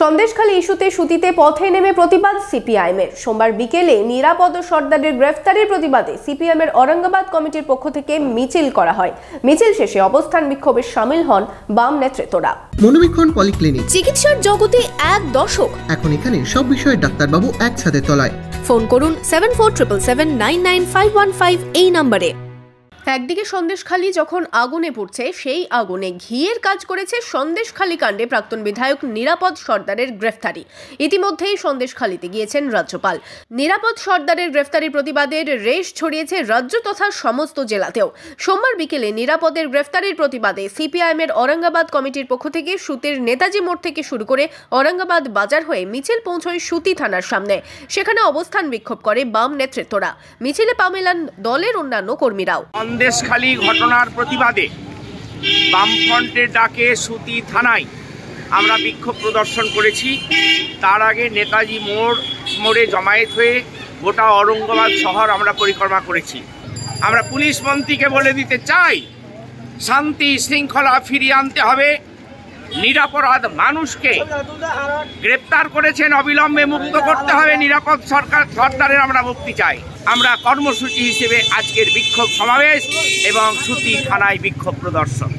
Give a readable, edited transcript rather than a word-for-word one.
সন্দেশখালী ইস্যুতে সুতিতে পথে নেমে প্রতিবাদ সিপিআইএমের। সোমবার বিকেলে নিরাপদ সর্দারের গ্রেফতারের প্রতিবাদে সিপিআইএমের ঔরঙ্গাবাদ কমিটির পক্ষ থেকে মিছিল করা হয়। মিছিল শেষে অবস্থান বিক্ষোভে শামিল হন বাম নেতৃত্বরা। মনোবীক্ষণ পলিক্লিনিক, চিকিৎসার জগতে এক দশক। এখন এখানে সব বিষয়ে ডাক্তারবাবু একসাথে তলায়। ফোন করুন 7477799515 এই নম্বরে। একদিকে সন্দেশখালী যখন আগুনে পুড়ছে, সেই আগুনে ঘিয়ের কাজ করেছে সন্দেশখালী কাণ্ডে প্রাক্তন বিধায়ক নিরাপদ সর্দারের গ্রেফতারি। ইতিমধ্যেই সন্দেশখালীতে গিয়েছেন রাজ্যপাল। নিরাপদ সর্দারের গ্রেফতারির প্রতিবাদের রেশ ছড়িয়েছে রাজ্য তথা সমস্ত জেলাতেও। সোমবার বিকেলে নিরাপদের গ্রেফতারির প্রতিবাদে সিপিআইএমের ঔরঙ্গাবাদ কমিটির পক্ষ থেকে সুতের নেতাজি মোড় থেকে শুরু করে ঔরঙ্গাবাদ বাজার হয়ে মিছিল পৌঁছয় সুতি থানার সামনে। সেখানে অবস্থান বিক্ষোভ করে বাম নেতৃত্বরা। মিছিলে পা মেলান দলের অন্যান্য কর্মীরাও। সন্দেশখালী ঘটনার প্রতিবাদে বামফ্রন্টের ডাকে সুতি থানায় আমরা বিক্ষোভ প্রদর্শন করেছি। তার আগে নেতাজি মোড়ে জমায়েত হয়ে গোটা ঔরঙ্গাবাদ শহর আমরা পরিক্রমা করেছি। আমরা পুলিশ মন্ত্রীকে বলে দিতে চাই, শান্তি শৃঙ্খলা ফিরিয়ে আনতে হবে। নিরাপরাধ মানুষকে গ্রেপ্তার করেছেন, অবিলম্বে মুক্ত করতে হবে। নিরাপদ সরকারের আমরা মুক্তি চাই। আমরা কর্মসূচি হিসেবে আজকের বিক্ষোভ সমাবেশ এবং সুতি থানায় বিক্ষোভ প্রদর্শন।